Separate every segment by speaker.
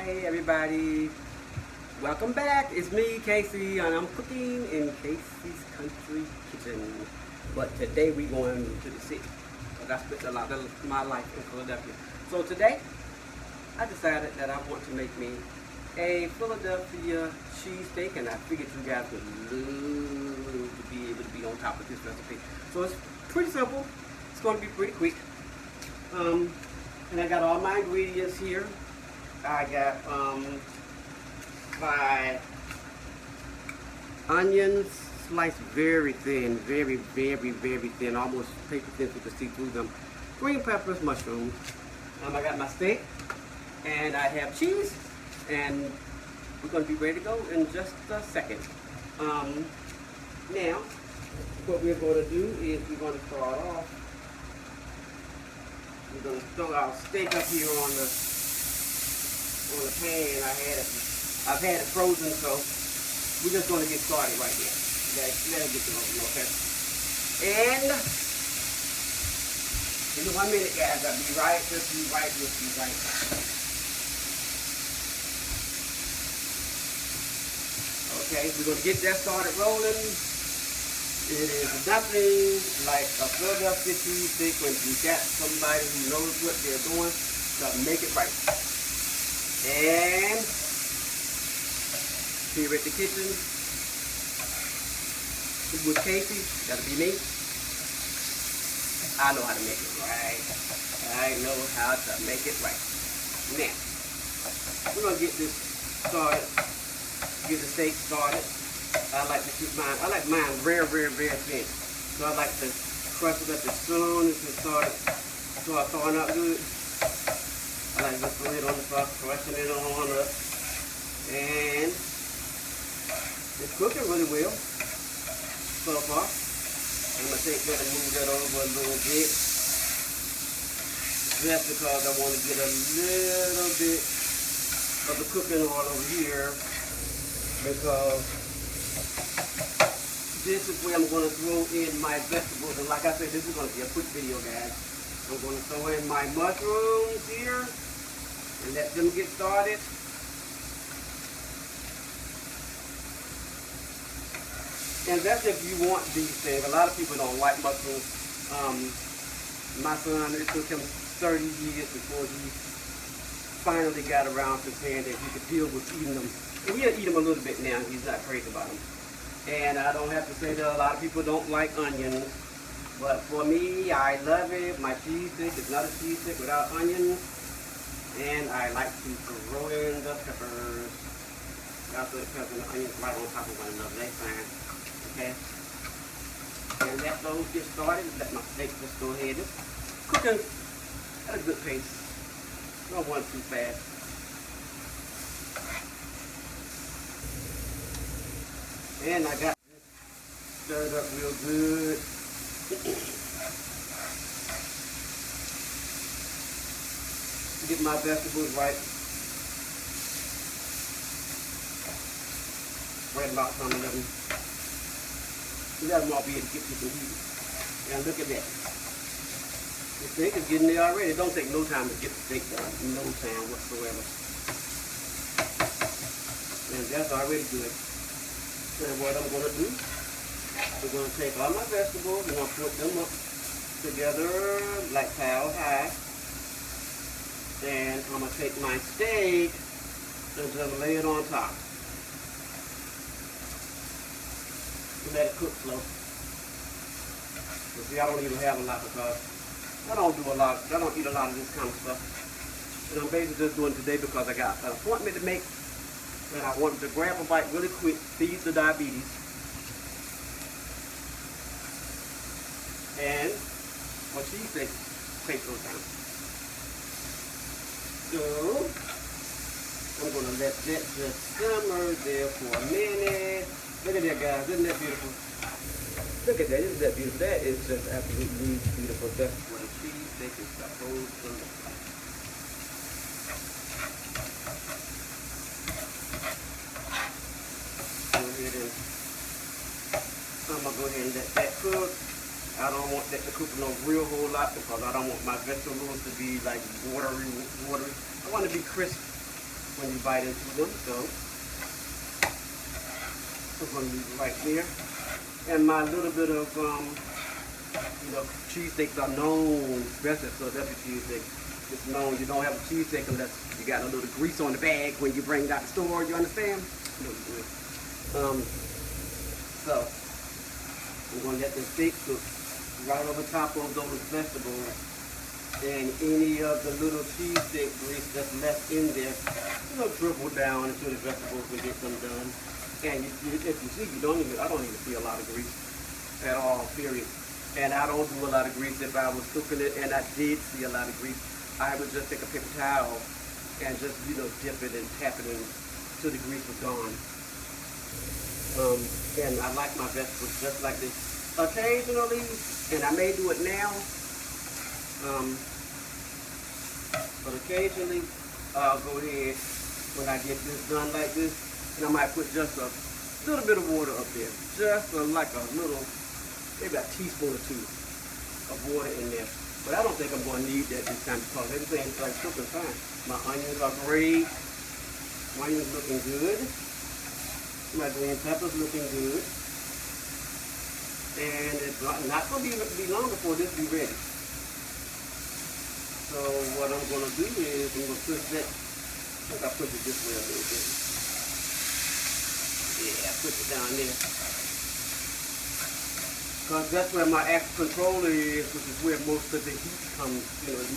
Speaker 1: Hi everybody, welcome back. It's me, Kasey, and I'm cooking in Kasey's Country Kitchen. But today we're going to the city because I spent a lot of my life in Philadelphia. So today I decided that I want to make me a Philadelphia cheesesteak, and I figured you guys would love to be able to be on top of this recipe. So it's pretty simple. It's going to be pretty quick. And I got all my ingredients here. I got my onions sliced very thin, very thin, almost paper thin so you can see through them. Green peppers, mushrooms. I got my steak, and I have cheese, and we're going to be ready to go in just a second. Now, what we're going to do is we're going to start off. We're going to throw our steak up here on the pan. I've had it frozen, so we're just going to get started right here. Okay, let it get to open, okay? And in 1 minute, guys, I'll be right with you, right. Okay, we're going to get that started rolling. It is nothing like a Philadelphia cheesesteak when you got somebody who knows what they're doing to make it right. And here at the kitchen with Kasey, that'll be me. I know how to make it right. I know how to make it right. Now, we're going to get this started, get the steak started. I like to keep mine, I like mine very thin. So I like to crush it up as soon as it started throwing out good. I like to put it on the top, crushing it on up. And it's cooking really well so far. I'm going to take that and move that over a little bit. Just because I want to get a little bit of the cooking oil over here, because this is where I'm going to throw in my vegetables. And like I said, this is going to be a quick video, guys. I'm going to throw in my mushrooms here and let them get started. And that's if you want these things. A lot of people don't like mushrooms. My son, it took him 30 years before he finally got around to saying that he could deal with eating them. And he'll eat them a little bit now. He's not crazy about them. And I don't have to say that a lot of people don't like onions. But for me, I love it. My cheesesteak is not a cheesesteak without onions. And I like to throw in the peppers. I'll throw the peppers and the onions right on top of one another. That's fine. Okay? And let those get started. Let my steak just go ahead. It's cooking at a good pace. Don't want too fast. And I got this stirred up real good. Get my vegetables right. Right about some of them. You got them all be able to get you some heat. And look at that. The steak is getting there already. It don't take no time to get the steak done. No time whatsoever. And that's already good. And what I'm going to do, we're going to take all my vegetables and I'll put them up together like towel high. And I'm going to take my steak and just lay it on top. Let it cook slow. But see, I don't even have a lot because I don't eat a lot of this kind of stuff. And I'm basically just doing it today because I got an appointment to make. And I wanted to grab a bite really quick, feed the diabetes. And what she said takes some time. So I'm gonna let that just simmer there for a minute. Look at that, guys, isn't that beautiful? Look at that, isn't that beautiful? That is just absolutely beautiful. That's what a cheesesteak is supposed to look like. I'm going to go ahead and let that cook. I don't want that to cook no real whole lot because I don't want my vegetables to be like watery. I want it to be crisp when you bite into them. So we're going to leave it right there. And my little bit of, cheesesteaks are known, especially Philadelphia cheesesteak. It's known you don't have a cheesesteak unless you got a little grease on the bag when you bring it out the store. You understand? So we're going to let the steak cook right over top of those vegetables, and any of the little cheesesteak grease that's left in there, dribble down into the vegetables and get them done. And if you see, I don't even see a lot of grease at all, period. And I don't do a lot of grease. If I was cooking it and I did see a lot of grease, I would just take a paper towel and just, dip it and tap it in till the grease was gone. And I like my vegetables just like this. Occasionally, and I may do it now, but occasionally I'll go ahead when I get this done like this, and I might put just a little bit of water up there, just like a little, maybe a teaspoon or two of water in there. But I don't think I'm going to need that this time because everything's like cooking fine. My onions are great. My onions looking good. My green peppers looking good. And it's not going to be long before this be ready. So what I'm going to do is I'm going to push that. I think I push it this way a little bit. Yeah, push it down there. Because that's where my actual controller is, which is where most of the heat comes,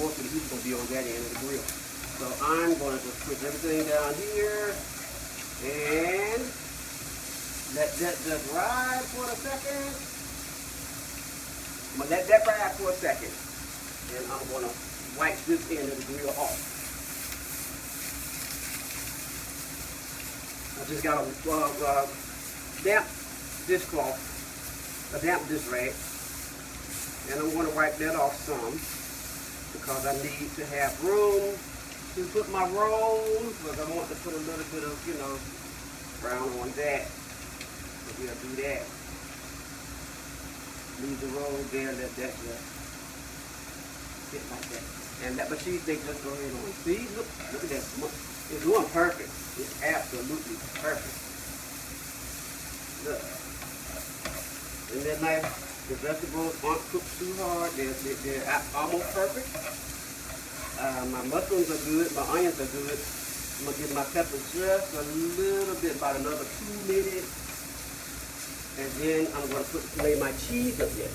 Speaker 1: most of the heat is going to be on that end of the grill. So I'm going to just push everything down here and let that just ride for a second. I'm going to let that ride for a second. And I'm going to wipe this end of the grill off. I just got a damp dishcloth. A damp dish rag, and I'm going to wipe that off some because I need to have room to put my rolls, because I want to put a little bit of, brown on that. So we'll do that. Leave the roll there, let that just sit like that. And that cheesesteak just go ahead on. See, look at that. It's doing perfect. It's absolutely perfect. Look. And then the vegetables aren't cooked too hard. They're almost perfect. My mushrooms are good. My onions are good. I'm going to give my peppers just a little bit, about another 2 minutes. And then I'm going to lay my cheese up there.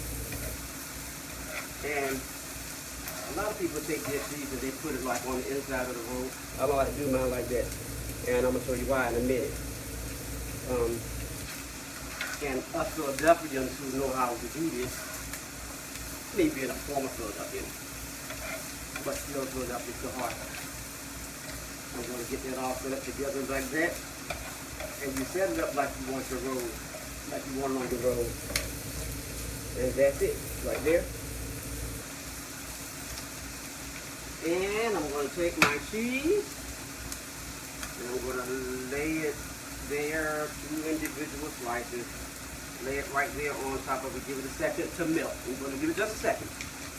Speaker 1: And a lot of people take their cheese and they put it like on the inside of the roll. I don't like to do mine like that. And I'm going to show you why in a minute. And us Philadelphians who know how to do this, maybe in a former Philadelphia, but still Philadelphia so hard. I'm going to get that all set up together like that, and you set it up like you want your roll, like you want it on your roll, and that's it, right there. And I'm going to take my cheese, and I'm going to lay it there, 2 individual slices. Lay it right there on top of it. Give it a second to melt. I'm going to give it just a second.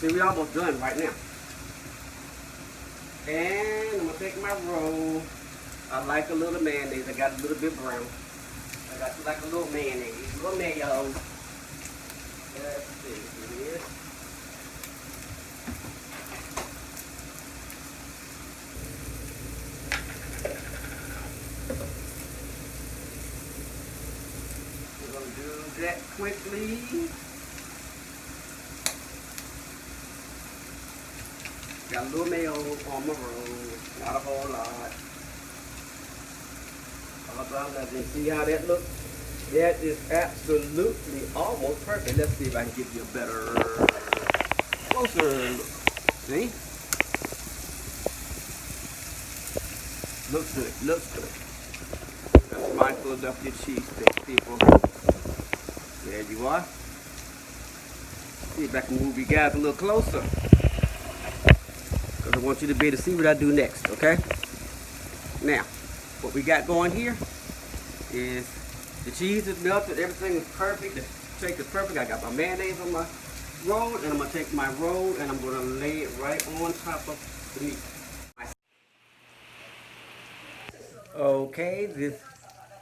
Speaker 1: See, we're almost done right now. And I'm going to take my roll. I like a little mayonnaise. I got a little bit brown. I got like a little mayonnaise. A little mayo. Let's see. Here it is. That quickly. Got a little mayo on my roll, not a whole lot. All about nothing. See how that looks? That is absolutely almost perfect. Let's see if I can give you a better, closer look. See? Looks good. Looks good. That's my Philadelphia cheesesteak, people. There you are. See if I can move you guys a little closer, because I want you to be able to see what I do next, okay? Now, what we got going here is the cheese is melted, everything is perfect, the steak is perfect. I got my mayonnaise on my roll, and I'm going to take my roll and I'm going to lay it right on top of the meat. Okay, this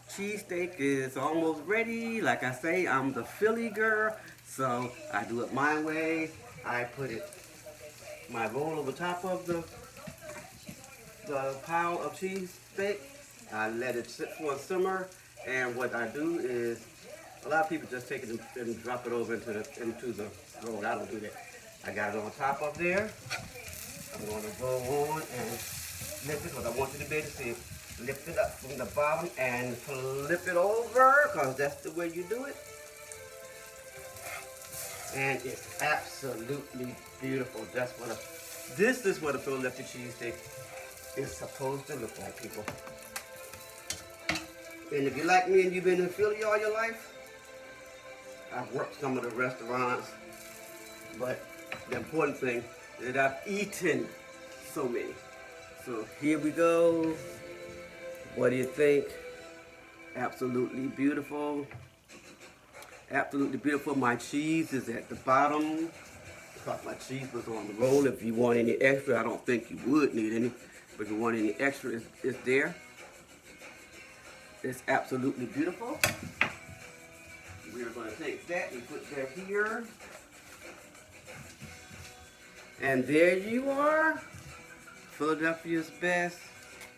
Speaker 1: cheesesteak is almost ready. Like I say, I'm the Philly girl, so I do it my way. I put my roll over top of the pile of cheesesteak. I let it sit for a simmer, and what I do is, a lot of people just take it and drop it over into the roll. I don't do that. I got it on top of there. I'm going to go on and lift it, because I want you to be able to see it. Lift it up from the bottom and flip it over, because that's the way you do it. And it's absolutely beautiful. This is what a Philadelphia cheesesteak is supposed to look like, people. And if you're like me and you've been in Philly all your life, I've worked some of the restaurants, but the important thing is that I've eaten so many. So here we go. What do you think? Absolutely beautiful. Absolutely beautiful. My cheese is at the bottom, because my cheese was on the roll. If you want any extra, I don't think you would need any, but if you want any extra, it's there. It's absolutely beautiful. We're going to take that and put that here. And there you are. Philadelphia's best.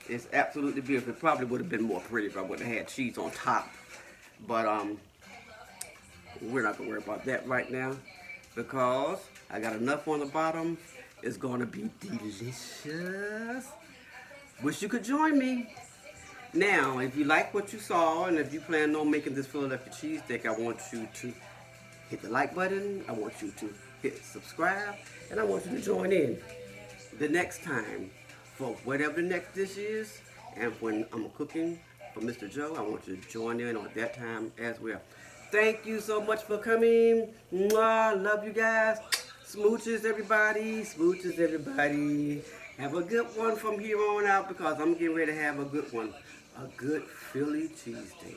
Speaker 1: It's absolutely beautiful. It probably would have been more pretty if I would have had cheese on top. But we're not going to worry about that right now, because I got enough on the bottom. It's going to be delicious. Wish you could join me. Now, if you like what you saw, and if you plan on making this Philadelphia cheesesteak, I want you to hit the like button. I want you to hit subscribe, and I want you to join in the next time for whatever the next dish is. And when I'm cooking for Mr. Joe, I want you to join in on that time as well. Thank you so much for coming. Mwah, love you guys. Smooches, everybody. Smooches, everybody. Have a good one from here on out, because I'm getting ready to have a good one. A good Philly cheesesteak.